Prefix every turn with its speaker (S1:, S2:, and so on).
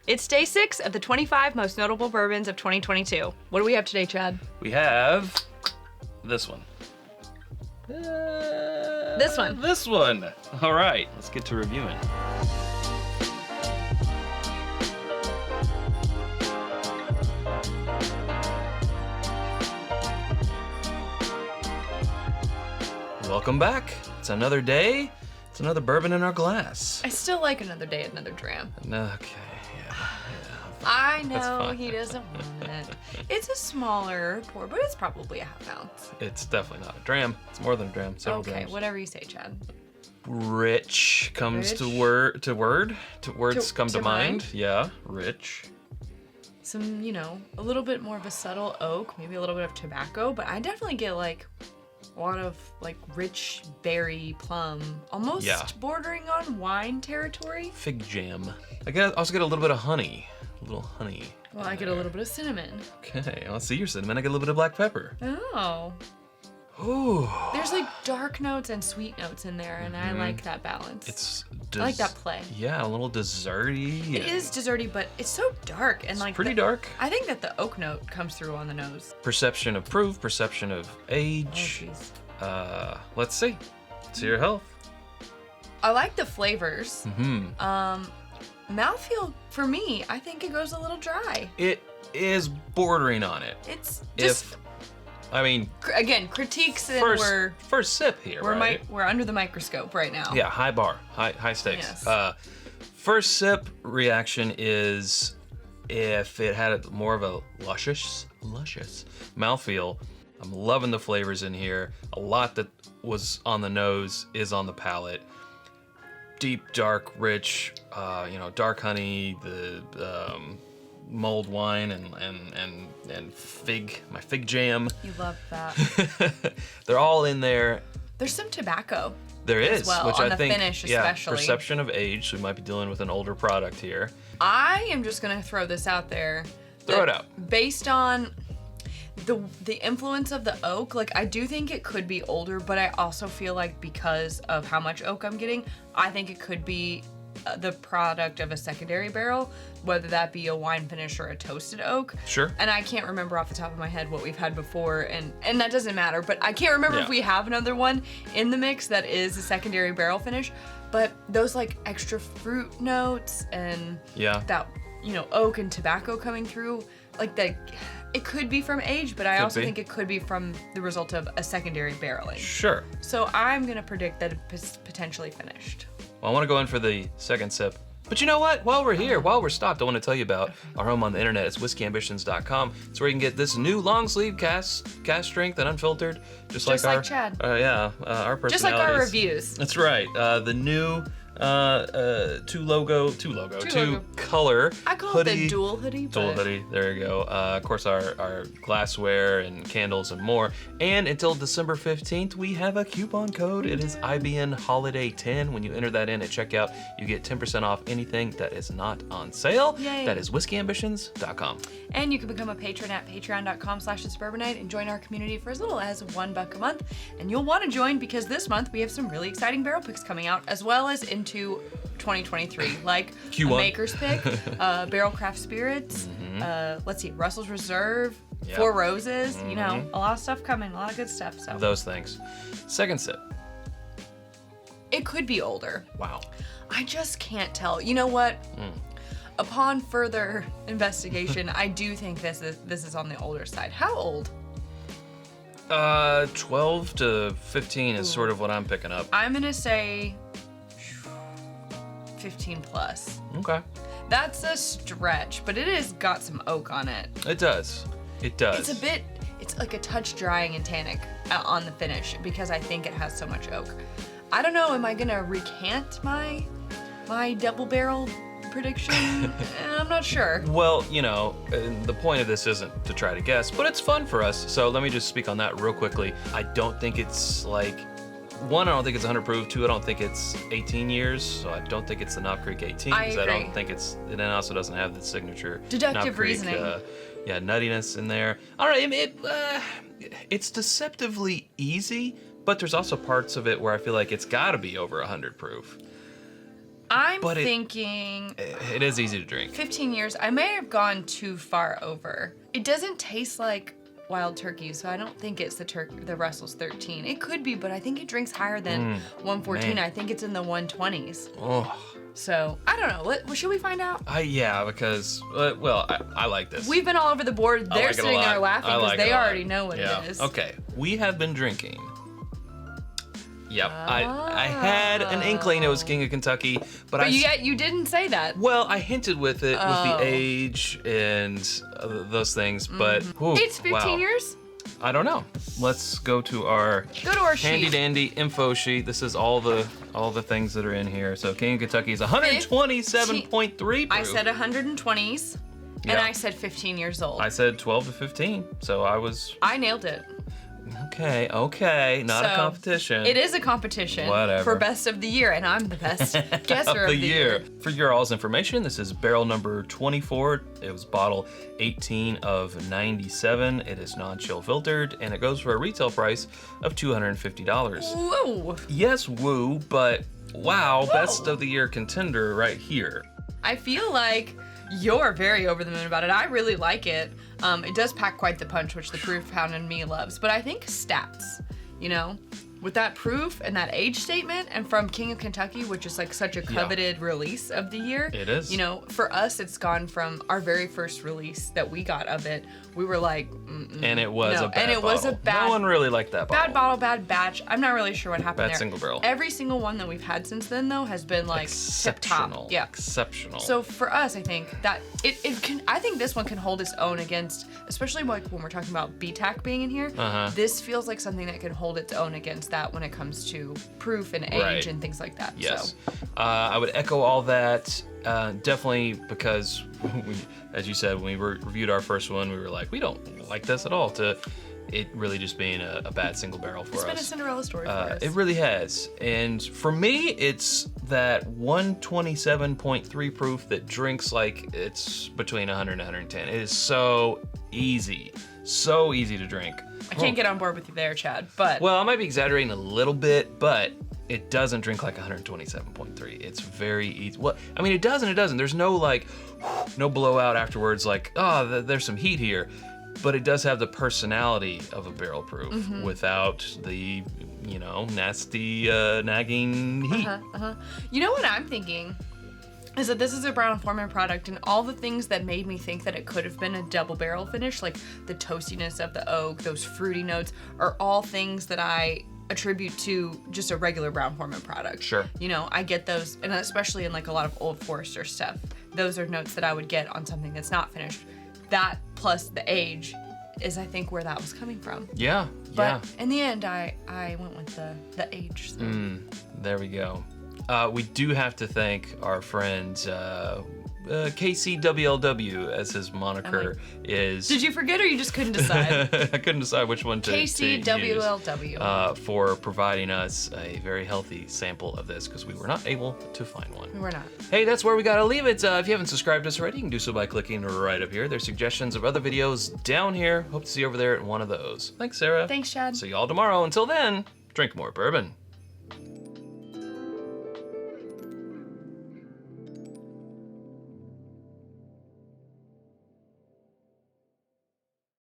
S1: It's day 6 of the 25 most notable bourbons of 2022. What do we have today, Chad?
S2: We have this one.
S1: This one.
S2: This one. All right, let's get to reviewing. Welcome back. It's another day. It's another bourbon in our glass.
S1: I still like another day, another dram.
S2: Okay, yeah.
S1: I know
S2: fine.
S1: he doesn't want it. It's a smaller pour, but it's probably a half ounce.
S2: It's definitely not a dram. It's more than a dram. Several
S1: Okay,
S2: drams.
S1: whatever you say, Chad.
S2: Rich comes
S1: Rich?
S2: to words come to mind. Yeah, rich.
S1: Some, a little bit more of a subtle oak, maybe a little bit of tobacco, but I definitely get like a lot of like rich berry plum, almost bordering on wine territory.
S2: Fig jam. I also get a little bit of honey. A little honey.
S1: Well, I get a little bit of cinnamon.
S2: Okay, let's see your cinnamon. I get a little bit of black pepper.
S1: Oh.
S2: Ooh.
S1: There's like dark notes and sweet notes in there, and I like that balance. I like that play.
S2: Yeah, a little desserty.
S1: It is desserty, but it's so dark and like
S2: pretty dark.
S1: I think that the oak note comes through on the nose.
S2: Perception of proof, perception of age.
S1: Oh,
S2: let's see. To your health.
S1: I like the flavors.
S2: Mm-hmm.
S1: Mouthfeel, for me, I think it goes a little dry.
S2: It is bordering on it.
S1: It's just... Again, critiques and
S2: first sip here, right?
S1: We're under the microscope right now.
S2: Yeah, high bar, high stakes.
S1: Yes.
S2: First sip reaction is if it had more of a luscious mouthfeel. I'm loving the flavors in here. A lot that was on the nose is on the palate. Deep, dark, rich, dark honey, the mulled wine and fig, my fig jam.
S1: You love that.
S2: They're all in there.
S1: There's some tobacco.
S2: There is,
S1: as well,
S2: which
S1: on
S2: I
S1: the
S2: think,
S1: finish especially.
S2: Perception of age. So we might be dealing with an older product here.
S1: I am just gonna throw this out there.
S2: Throw it out.
S1: Based on the influence of the oak, like I do think it could be older, but I also feel like because of how much oak I'm getting, I think it could be the product of a secondary barrel, whether that be a wine finish or a toasted oak.
S2: Sure.
S1: And I can't remember off the top of my head what we've had before, and that doesn't matter, but I can't remember if we have another one in the mix that is a secondary barrel finish, but those like extra fruit notes and that, oak and tobacco coming through, like that, it could be from age, but I also think it could be from the result of a secondary barreling.
S2: Sure.
S1: So I'm gonna predict that it's potentially finished.
S2: Well, I want to go in for the second sip. But you know what? While we're here, while we're stopped, I want to tell you about our home on the internet. It's whiskyambitions.com. It's where you can get this new long sleeve cast strength and unfiltered, just like
S1: Chad.
S2: Our personalities.
S1: Just like our reviews.
S2: That's right. The new two color
S1: I call
S2: hoodie.
S1: it the dual hoodie.
S2: Dual hoodie, there you go. Of course, our glassware and candles and more. And until December 15th, we have a coupon code. It is IBN Holiday 10. When you enter that in at checkout, you get 10% off anything that is not on sale.
S1: Yay.
S2: That is whiskyambitions.com.
S1: And you can become a patron at patreon.com/itsbourbonnight and join our community for as little as $1 a month. And you'll want to join because this month we have some really exciting barrel picks coming out, as well as into 2023, like
S2: Q1.
S1: a Maker's Pick, Barrel Craft Spirits, let's see, Russell's Reserve,
S2: Yep.
S1: Four Roses, a lot of stuff coming, a lot of good stuff. So
S2: Those things. Second sip.
S1: it could be older.
S2: Wow.
S1: I just can't tell. You know what? Upon further investigation, I do think this is on the older side. How old?
S2: 12 to 15 is sort of what I'm picking up.
S1: I'm gonna say 15 plus.
S2: Okay.
S1: That's a stretch, but it has got some oak on it.
S2: It does.
S1: It's like a touch drying and tannic on the finish because I think it has so much oak. I don't know, am I gonna recant my double barrel prediction? I'm not sure.
S2: Well, the point of this isn't to try to guess, but it's fun for us. So let me just speak on that real quickly. I don't think it's like, one, I don't think it's 100 proof. Two, I don't think it's 18 years. So I don't think it's the Knob Creek 18.
S1: I
S2: Because I
S1: agree.
S2: don't think it also doesn't have the signature
S1: Deductive
S2: Knob Creek,
S1: reasoning.
S2: Nuttiness in there. All right, it's deceptively easy, but there's also parts of it where I feel like it's got to be over 100 proof.
S1: I'm thinking
S2: it is easy to drink.
S1: 15 years. I may have gone too far over. It doesn't taste like Wild Turkey, so I don't think it's the Russell's 13. It could be, but I think it drinks higher than 114.
S2: Man.
S1: I think it's in the 120s.
S2: Oh.
S1: So, I don't know. Should we find out?
S2: Yeah, because, I like this.
S1: We've been all over the board. They're sitting there laughing because they already know what it is.
S2: Okay, we have been drinking. Yep, I had an inkling it was King of Kentucky, but
S1: yet you didn't say that.
S2: Well, I hinted with it with the age and those things, but whew,
S1: It's 15 years?
S2: I don't know. Let's go to our handy dandy info sheet. This is all the things that are in here. So King of Kentucky is 127.3 proof.
S1: I said 120s, and I said 15 years old.
S2: I said 12 to 15, so I
S1: nailed it.
S2: Okay, not a competition.
S1: It is a competition for best of the year, and I'm the best guesser of the year.
S2: For your all's information, this is barrel number 24. It was bottle 18 of 97. It is non-chill filtered, and it goes for a retail price of $250.
S1: Whoa!
S2: Yes, woo, but wow, best of the year contender right here.
S1: I feel like you're very over the moon about it. I really like it. It does pack quite the punch, which the proof hound in me loves. But I think stats, with that proof and that age statement, and from King of Kentucky, which is like such a coveted release of the year.
S2: It is.
S1: For us, it's gone from our very first release that we got of it. We were like,
S2: and it was a bad
S1: and it
S2: bottle.
S1: was a bad.
S2: No one really liked that bottle.
S1: Bad bottle, bad batch. I'm not really sure what happened there.
S2: Bad single barrel.
S1: Every single one that we've had since then, though, has been like tip top. Yeah.
S2: Exceptional.
S1: So for us, I think that it can. I think this one can hold its own against, especially like when we're talking about BTAC being in here. This feels like something that can hold its own against that when it comes to proof and age and things like that.
S2: Yes.
S1: So.
S2: I would echo all that. Definitely because, as you said, when we reviewed our first one, we were like, we don't like this at all. To it really just being a bad single barrel for us.
S1: It's been a Cinderella story for us.
S2: It really has. And for me, it's that 127.3 proof that drinks like it's between 100 and 110. It is so easy to drink.
S1: I can't get on board with you there, Chad, but...
S2: Well, I might be exaggerating a little bit, but it doesn't drink like 127.3. It's very easy. Well, I mean, it does and it doesn't. There's no no blowout afterwards like, oh, there's some heat here. But it does have the personality of a barrel proof without the, nasty, nagging heat.
S1: You know what I'm thinking? Is that this is a Brown-Forman product, and all the things that made me think that it could have been a double barrel finish, like the toastiness of the oak, those fruity notes, are all things that I attribute to just a regular Brown-Forman product.
S2: Sure.
S1: I get those, and especially in like a lot of Old Forester stuff, those are notes that I would get on something that's not finished. That plus the age is, I think, where that was coming from.
S2: Yeah.
S1: But in the end, I went with the age. So.
S2: There we go. We do have to thank our friend KCWLW, as his moniker is.
S1: Did you forget, or you just couldn't decide?
S2: I couldn't decide which one to
S1: KCWLW.
S2: use, for providing us a very healthy sample of this, because we were not able to find one.
S1: We were not.
S2: Hey, that's where we gotta leave it. If you haven't subscribed to us already, you can do so by clicking right up here. There's suggestions of other videos down here. Hope to see you over there at one of those. Thanks, Sarah.
S1: Thanks, Chad.
S2: See y'all tomorrow. Until then, drink more bourbon.